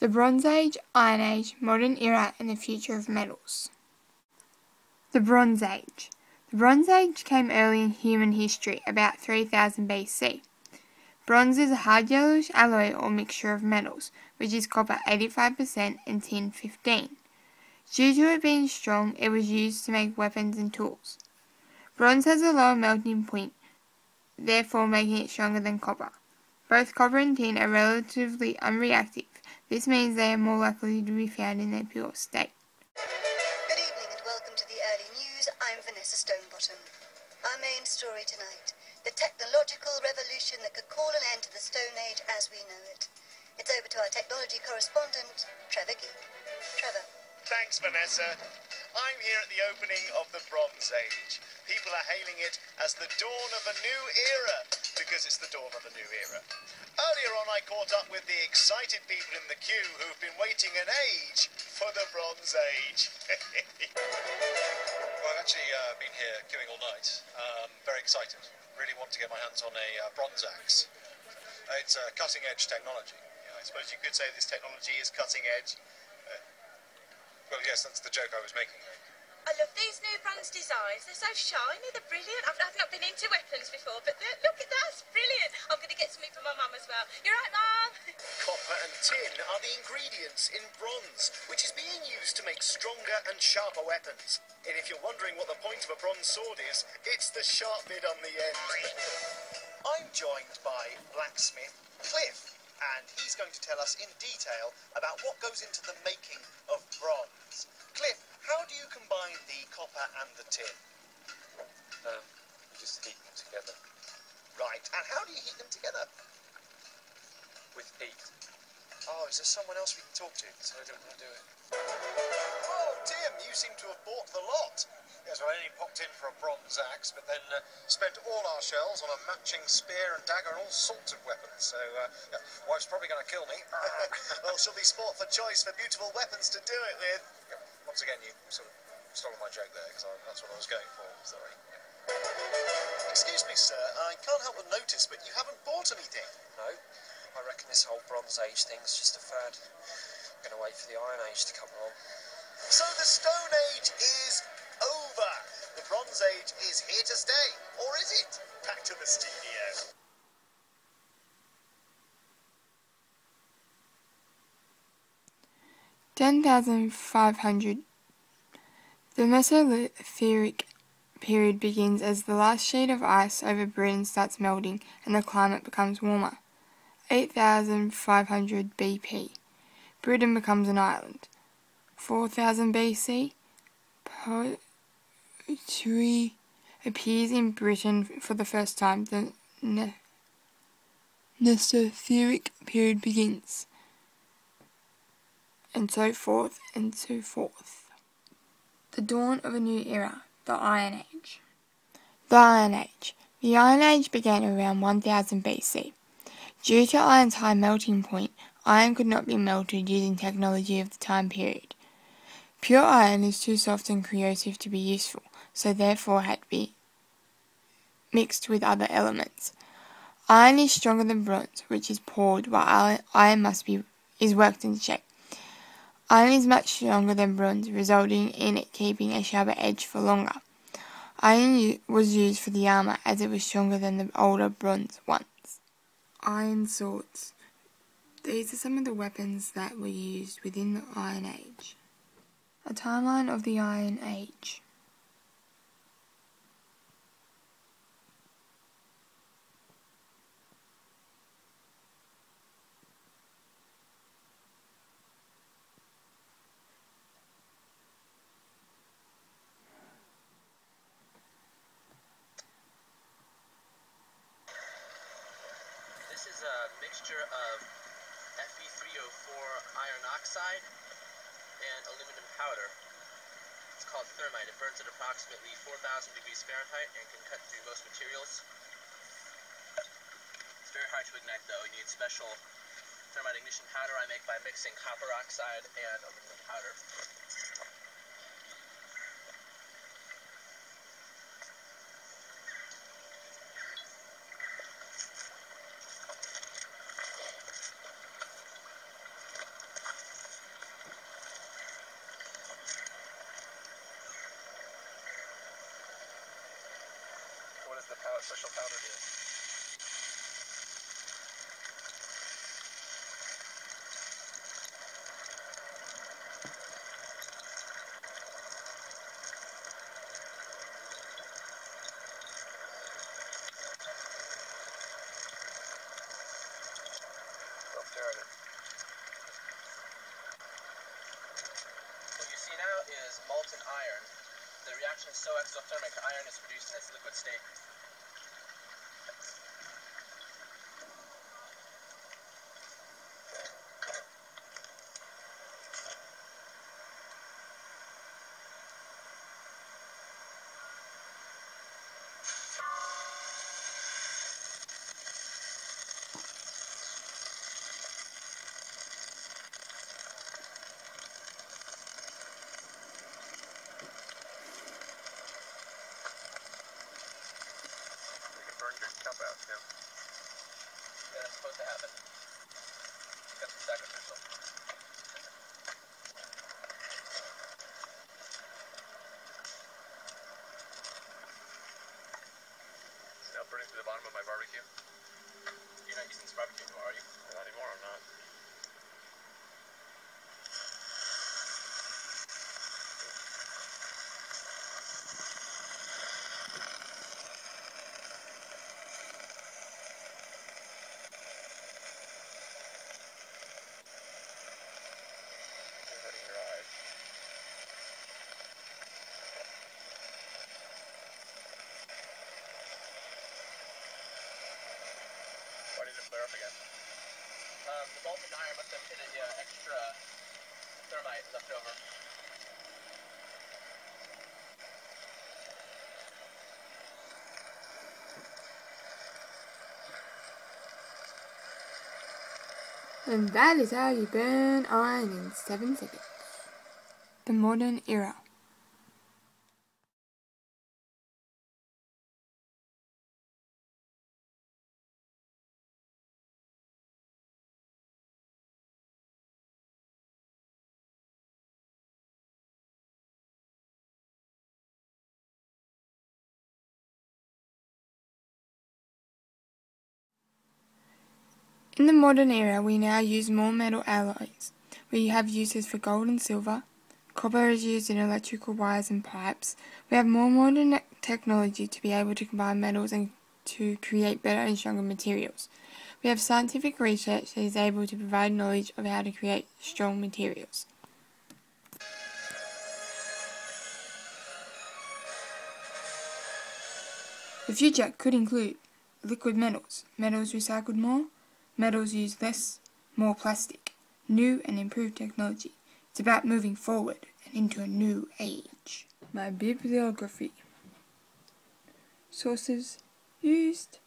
The Bronze Age, Iron Age, Modern Era and the Future of Metals. The Bronze Age. The Bronze Age came early in human history, about 3000 BC. Bronze is a hard yellowish alloy or mixture of metals, which is copper 85% and tin 15%. Due to it being strong, it was used to make weapons and tools. Bronze has a lower melting point, therefore making it stronger than copper. Both copper and tin are relatively unreactive. This means they are more likely to be found in their pure state. Good evening and welcome to the early news. I'm Vanessa Stonebottom. Our main story tonight, the technological revolution that could call an end to the Stone Age as we know it. It's over to our technology correspondent, Trevor Geek. Trevor. Thanks, Vanessa. I'm here at the opening of the Bronze Age. People are hailing it as the dawn of a new era, because it's the dawn of a new era. Earlier on, I caught up with the excited people in the queue who've been waiting an age for the Bronze Age. Well, I've actually been here queuing all night. Very excited. Really want to get my hands on a bronze axe. It's cutting-edge technology. Yeah, I suppose you could say this technology is cutting edge. Well, yes, that's the joke I was making. I love these new bronze designs. They're so shiny, they're brilliant. I've not been into weapons before, but look at that, it's brilliant. I'm going to get something for my mum as well. You're right, Mum? Copper and tin are the ingredients in bronze, which is being used to make stronger and sharper weapons. And if you're wondering what the point of a bronze sword is, it's the sharp bit on the end. I'm joined by blacksmith Cliff, and he's going to tell us in detail about what goes into the making of bronze. Cliff, how do you combine the copper and the tin? You just heat them together. Right, and how do you heat them together? With heat. Oh, is there someone else we can talk to? So I don't want to do it. Oh, Tim, you seem to have bought the lot. Yes, well, I only popped in for a bronze axe, but then spent all our shells on a matching spear and dagger and all sorts of weapons. So, yeah, wife's probably going to kill me. Well, she'll be sport for choice for beautiful weapons to do it with. Yeah, once again, you sort of stole my joke there, because that's what I was going for. Sorry. Excuse me, sir, I can't help but notice, but you haven't bought anything. No, I reckon this whole Bronze Age thing's just a fad. I'm going to wait for the Iron Age to come along. So the Stone Age is over. The Bronze Age is here to stay. Or is it? Back to the studio. (10,500). The Mesolithic period begins as the last sheet of ice over Britain starts melting and the climate becomes warmer. 8,500 BP. Britain becomes an island. 4,000 BC. Poetry appears in Britain for the first time. The Mesolithic period begins. And so forth and so forth. The dawn of a new era, the Iron Age. The Iron Age. The Iron Age began around 1000 BC. Due to iron's high melting point, iron could not be melted using technology of the time period. Pure iron is too soft and corrosive to be useful, so therefore had to be mixed with other elements. Iron is stronger than bronze, which is poured, while iron is worked into shape. Iron is much stronger than bronze, resulting in it keeping a sharper edge for longer. Iron was used for the armour as it was stronger than the older bronze ones. Iron swords. These are some of the weapons that were used within the Iron Age. A timeline of the Iron Age. This is a mixture of Fe3O4 iron oxide and aluminum powder. It's called thermite. It burns at approximately 4,000 degrees Fahrenheit and can cut through most materials. It's very hard to ignite though. You need special thermite ignition powder I make by mixing copper oxide and aluminum powder. as the special powder is. Self-generated. What you see now is molten iron. The reaction is so exothermic, iron is produced in its liquid state. Burn your cup out, Tim. Yeah, that's supposed to happen. Got some sacrificial. It's now burning through the bottom of my barbecue. You're not using this barbecue anymore, are you? Not anymore, I'm not. You're hurting your eyes. Why did it flare up again? The molten iron must have hit a extra thermite left over. And that is how you burn iron in 7 seconds. The modern era. In the modern era, we now use more metal alloys. We have uses for gold and silver. Copper is used in electrical wires and pipes. We have more modern technology to be able to combine metals and to create better and stronger materials. We have scientific research that is able to provide knowledge of how to create strong materials. The future could include liquid metals, metals recycled more, metals use less, more plastic, new and improved technology. It's about moving forward and into a new age. My bibliography. Sources used.